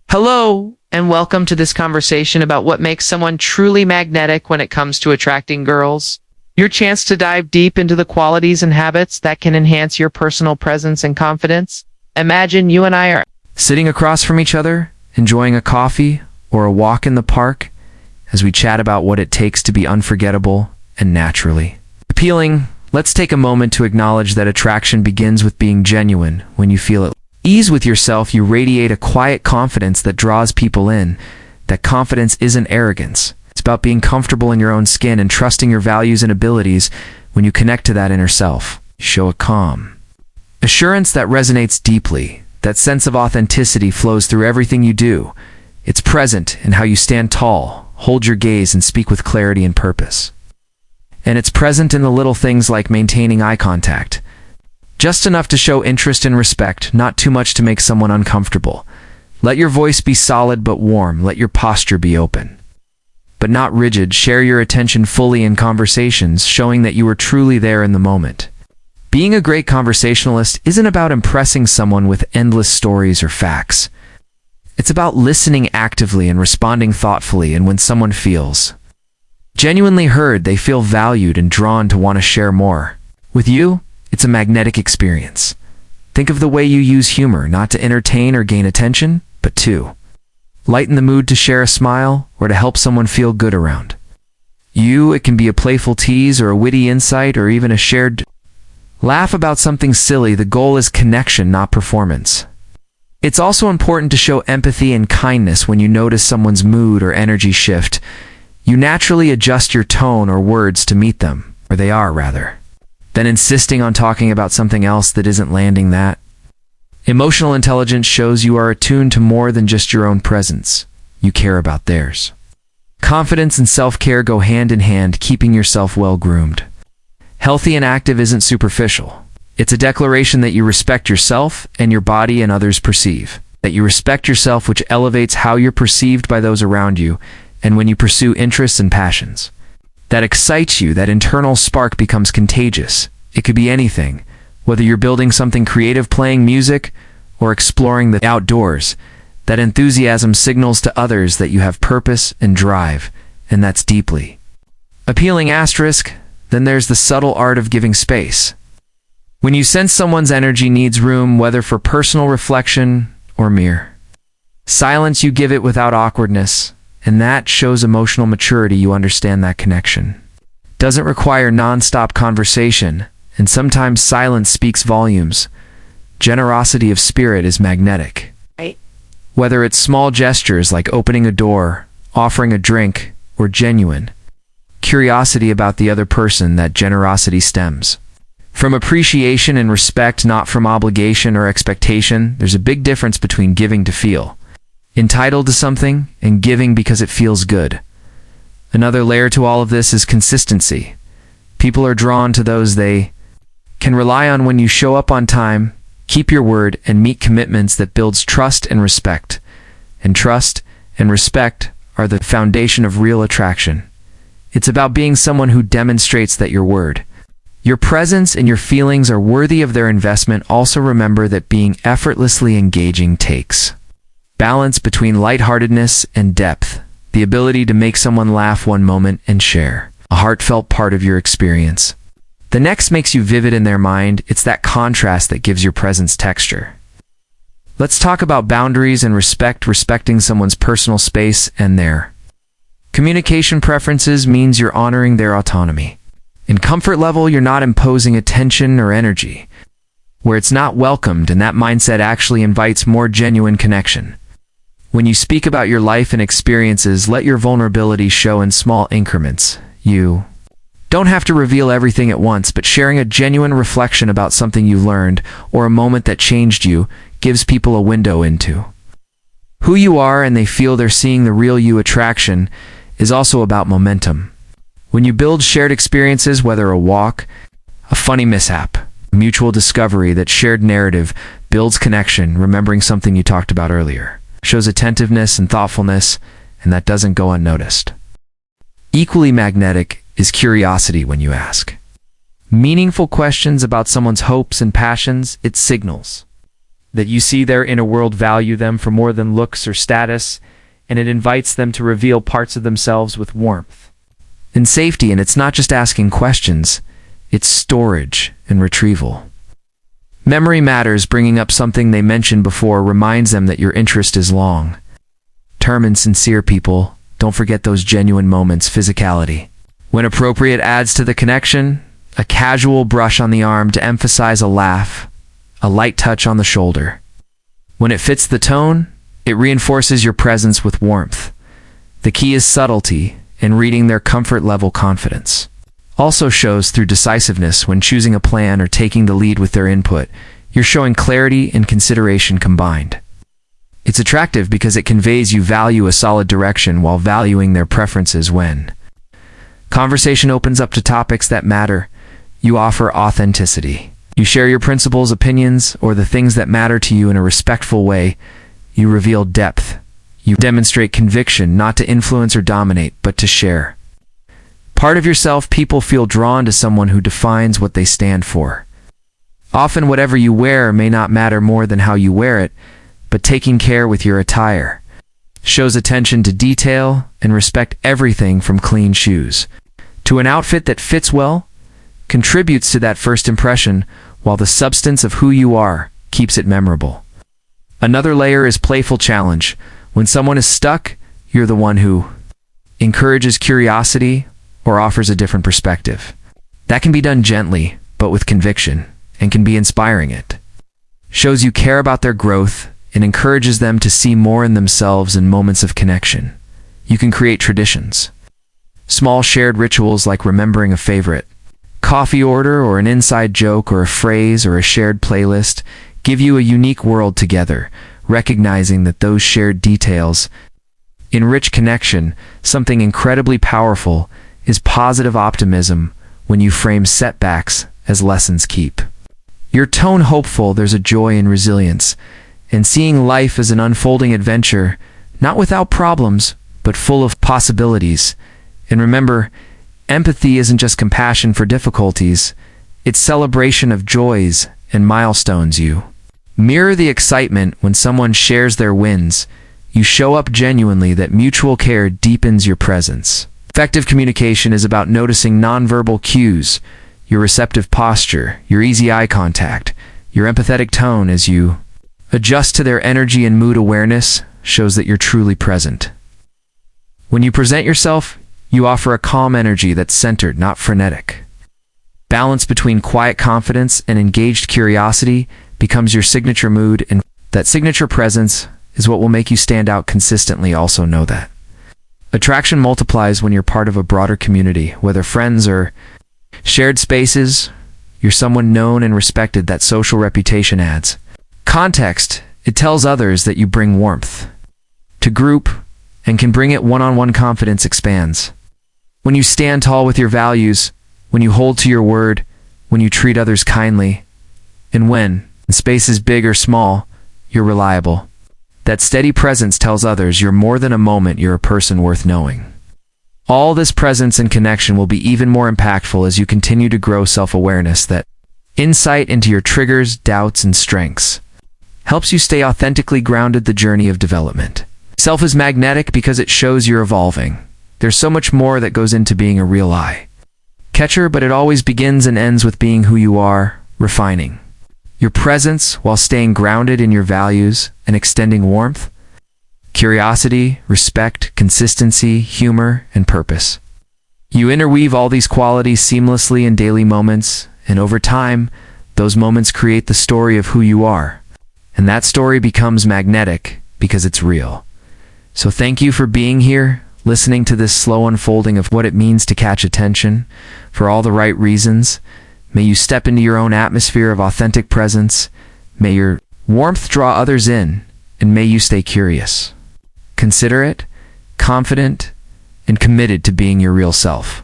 Hello, and welcome to this conversation about what makes someone truly magnetic when it comes to attracting girls. Your chance to dive deep into the qualities and habits that can enhance your personal presence and confidence. Imagine you and I are sitting across from each other, enjoying a coffee or a walk in the park, as we chat about what it takes to be unforgettable and naturally appealing. Let's take a moment to acknowledge that attraction begins with being genuine. When you feel at ease with yourself, you radiate a quiet confidence that draws people in. That confidence isn't arrogance. It's about being comfortable in your own skin and trusting your values and abilities. When you connect to that inner self, you show a calm assurance that resonates deeply. That sense of authenticity flows through everything you do. It's present in how you stand tall, hold your gaze, and speak with clarity and purpose. And it's present in the little things like maintaining eye contact. Just enough to show interest and respect, not too much to make someone uncomfortable. Let your voice be solid but warm. Let your posture be open, but not rigid. Share your attention fully in conversations, showing that you are truly there in the moment. Being a great conversationalist isn't about impressing someone with endless stories or facts. It's about listening actively and responding thoughtfully, and when someone feels genuinely heard, they feel valued and drawn to want to share more with you. It's a magnetic experience. Think of the way you use humor, not to entertain or gain attention, but to lighten the mood, to share a smile, or to help someone feel good around you. It can be a playful tease or a witty insight or even a shared laugh about something silly. The goal is connection, not performance. It's also important to show empathy and kindness. When you notice someone's mood or energy shift, you naturally adjust your tone or words to meet them, or they are rather, then insisting on talking about something else that isn't landing. That emotional intelligence shows you are attuned to more than just your own presence. You care about theirs. Confidence and self-care go hand in hand, keeping yourself well-groomed. Healthy and active isn't superficial. It's a declaration that you respect yourself and your body and others perceive. That you respect yourself, which elevates how you're perceived by those around you, and when you pursue interests and passions that excites you, that internal spark becomes contagious. It could be anything, whether you're building something creative, playing music, or exploring the outdoors. That enthusiasm signals to others that you have purpose and drive, and that's deeply appealing. Asterisk. Then there's the subtle art of giving space. When you sense someone's energy needs room, whether for personal reflection or mere silence, you give it without awkwardness. And that shows emotional maturity. You understand that connection doesn't require non-stop conversation, and sometimes silence speaks volumes. Generosity of spirit is magnetic. Right. Whether it's small gestures like opening a door, offering a drink, or genuine curiosity about the other person, that generosity stems from appreciation and respect, not from obligation or expectation. There's a big difference between giving to feel entitled to something and giving because it feels good. Another layer to all of this is consistency. People are drawn to those they can rely on. When you show up on time, keep your word, and meet commitments, that builds trust and respect. And trust and respect are the foundation of real attraction. It's about being someone who demonstrates that your word, your presence, and your feelings are worthy of their investment. Also remember that being effortlessly engaging takes balance between lightheartedness and depth, the ability to make someone laugh one moment and share a heartfelt part of your experience the next makes you vivid in their mind. It's that contrast that gives your presence texture. Let's talk about boundaries and respect. Respecting someone's personal space and their communication preferences means you're honoring their autonomy. In comfort level, you're not imposing attention or energy where it's not welcomed, and that mindset actually invites more genuine connection. When you speak about your life and experiences, let your vulnerability show in small increments. You don't have to reveal everything at once, but sharing a genuine reflection about something you learned or a moment that changed you gives people a window into who you are, and they feel they're seeing the real you. Attraction is also about momentum. When you build shared experiences, whether a walk, a funny mishap, mutual discovery, that shared narrative builds connection. Remembering something you talked about earlier shows attentiveness and thoughtfulness, and that doesn't go unnoticed. Equally magnetic is curiosity. When you ask meaningful questions about someone's hopes and passions, it signals that you see their inner world value them for more than looks or status, and it invites them to reveal parts of themselves with warmth and safety. And it's not just asking questions, it's storage and retrieval. Memory matters. Bringing up something they mentioned before reminds them that your interest is long term and sincere. People don't forget those genuine moments. Physicality, when appropriate, adds to the connection. A casual brush on the arm to emphasize a laugh, a light touch on the shoulder. When it fits the tone, it reinforces your presence with warmth. The key is subtlety and reading their comfort level. Confidence also shows through decisiveness. When choosing a plan or taking the lead with their input, you're showing clarity and consideration combined. It's attractive because it conveys you value a solid direction while valuing their preferences. When conversation opens up to topics that matter, you offer authenticity. You share your principles, opinions, or the things that matter to you in a respectful way. You reveal depth. You demonstrate conviction, not to influence or dominate, but to share part of yourself. People feel drawn to someone who defines what they stand for. Often whatever you wear may not matter more than how you wear it, but taking care with your attire shows attention to detail and respect. Everything from clean shoes to an outfit that fits well contributes to that first impression, while the substance of who you are keeps it memorable. Another layer is playful challenge. When someone is stuck, you're the one who encourages curiosity or offers a different perspective. That can be done gently, but with conviction, and can be inspiring. It shows you care about their growth and encourages them to see more in themselves in moments of connection. You can create traditions. Small shared rituals like remembering a favorite coffee order or an inside joke or a phrase or a shared playlist give you a unique world together. Recognizing that those shared details enrich connection. Something incredibly powerful is positive optimism. When you frame setbacks as lessons, keep your tone hopeful. There's a joy in resilience and seeing life as an unfolding adventure, not without problems, but full of possibilities. And remember, empathy isn't just compassion for difficulties, it's celebration of joys and milestones. You mirror the excitement when someone shares their wins. You show up genuinely. That mutual care deepens your presence. Effective communication is about noticing nonverbal cues, your receptive posture, your easy eye contact, your empathetic tone as you adjust to their energy and mood. Awareness shows that you're truly present. When you present yourself, you offer a calm energy that's centered, not frenetic. Balance between quiet confidence and engaged curiosity becomes your signature mood, and that signature presence is what will make you stand out consistently. Also know that attraction multiplies when you're part of a broader community, whether friends or shared spaces. You're someone known and respected. That social reputation adds context. It tells others that you bring warmth to group and can bring it one-on-one. Confidence expands when you stand tall with your values, when you hold to your word, when you treat others kindly, and when the space is big or small, you're reliable. That steady presence tells others you're more than a moment, you're a person worth knowing. All this presence and connection will be even more impactful as you continue to grow self-awareness. That insight into your triggers, doubts, and strengths helps you stay authentically grounded. The journey of development. Self is magnetic because it shows you're evolving. There's so much more that goes into being a real eye catcher, but it always begins and ends with being who you are, refining your presence while staying grounded in your values and extending warmth, curiosity, respect, consistency, humor, and purpose. You interweave all these qualities seamlessly in daily moments, and over time, those moments create the story of who you are. And that story becomes magnetic because it's real. So thank you for being here, listening to this slow unfolding of what it means to catch attention for all the right reasons. May you step into your own atmosphere of authentic presence. May your warmth draw others in, and may you stay curious, considerate, confident, and committed to being your real self.